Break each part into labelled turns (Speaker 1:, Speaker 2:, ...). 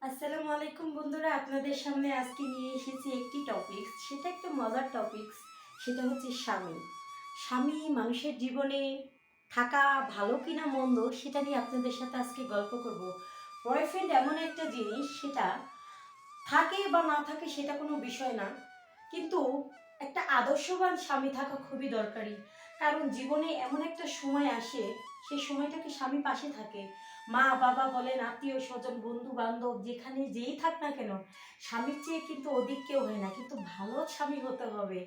Speaker 1: আসসালামু আলাইকুম বন্ধুরা, আপনাদের সামনে আজকে নিয়ে এসেছি একটি টপিকস। সেটা একটা মজার টপিকস। সেটা হচ্ছে স্বামী। স্বামী মানুষের জীবনে থাকা ভালো কিনা মন্দ সেটা নিয়ে আপনাদের সাথে আজকে গল্প করব। বয়ফ্রেন্ড এমন একটা জিনিস, সেটা থাকে বা না থাকে সেটা কোনো বিষয় না, কিন্তু একটা আদর্শবান স্বামী থাকা খুবই দরকারি। কারণ জীবনে এমন একটা সময় আসে, সেই সময়টাকে স্বামী পাশে থাকে। মা বাবা বলেন, আত্মীয় স্বজন, বন্ধু বান্ধব, যেখানে যেই থাক না কেন, স্বামীর চেয়ে কিন্তু অধিক কেউ হয় না, কিন্তু ভালো স্বামী হতে হবে।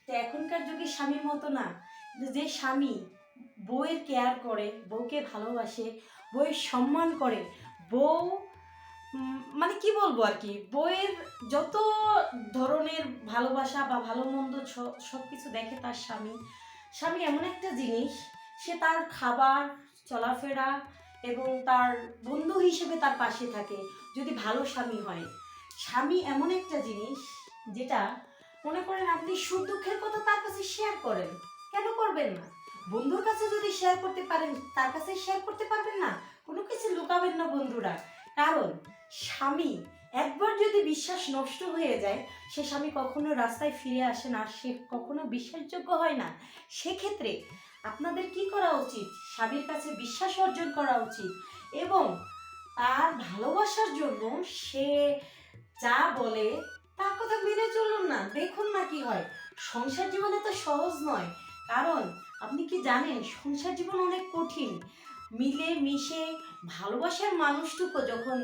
Speaker 1: তো এখনকার যুগে স্বামীর মতো না, কিন্তু যে স্বামী বউয়ের কেয়ার করে, বউকে ভালোবাসে, বউয়ের সম্মান করে, বউ মানে কি বলবো আর কি, বইয়ের যত ধরনের ভালোবাসা বা ভালো মন্দ সব কিছু দেখে তার স্বামী। স্বামী এমন একটা জিনিস, সে তার খাবার, চলাফেরা এবং তার বন্ধু হিসেবে তার পাশে থাকে যদি ভালো স্বামী হয়। স্বামী এমন একটা জিনিস যেটা, মনে করেন আপনি সুখ দুঃখের কথা তার কাছে শেয়ার করেন, কেন করবেন না? বন্ধুর কাছে যদি শেয়ার করতে পারেন, তার কাছে শেয়ার করতে পারবেন না? কোনো কিছু লুকাবেন না বন্ধুরা। কারণ স্বামী একবার যদি বিশ্বাস নষ্ট হয়ে যায়, সে স্বামী কখনো রাস্তায় ফিরে আসে না, সে কখনো বিশ্বাসযোগ্য হয় না। সেক্ষেত্রে আপনাদের কি করা উচিত? স্বামীর কাছে বিশ্বাস অর্জন করা উচিত এবং তার ভালোবাসার জন্য সে যা বলে তার কথা মেনে চলুন না, দেখুন না কি হয়। সংসার জীবনে তো সহজ নয়। কারণ আপনি কি জানেন, সংসার জীবন অনেক কঠিন। মিলে মিশে ভালোবাসার মানুষটুকু যখন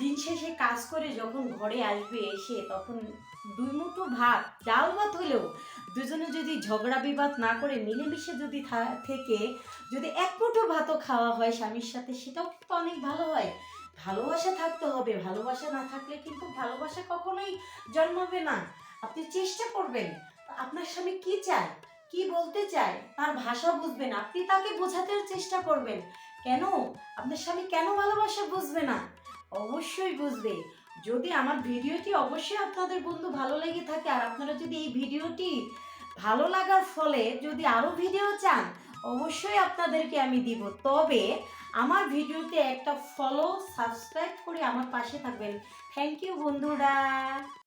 Speaker 1: দিন শেষে কাজ করে যখন ঘরে আসবে এসে, তখন দুই মুঠো ভাত, ডাল ভাত হলেও দুজনে যদি ঝগড়া বিবাদ না করে মিলেমিশে যদি থেকে যদি এক মুঠো ভাতও খাওয়া হয় স্বামীর সাথে, সেটাও কিন্তু অনেক ভালো হয়। ভালোবাসা থাকতে হবে, ভালোবাসা না থাকলে কিন্তু ভালোবাসা কখনোই জন্মাবে না। আপনি চেষ্টা করবেন, আপনার স্বামী কি চায়, কি বলতে চায়, তার ভাষা বুঝবেন, আপনি তাকে বোঝাতে চেষ্টা করবেন। কেন আপনার স্বামী কেন ভালোবাসা বুঝবে না? অবশ্যই বুঝবে। যদি আমার ভিডিওটি অবশ্যই আপনাদের বন্ধু ভালো লেগে থাকে, আর আপনারা যদি এই ভিডিওটি ভালো লাগার ফলে যদি আরও ভিডিও চান, অবশ্যই আপনাদেরকে আমি দিব। তবে আমার ভিডিওতে একটা ফলো, সাবস্ক্রাইব করে আমার পাশে থাকবেন। থ্যাংক ইউ বন্ধুরা।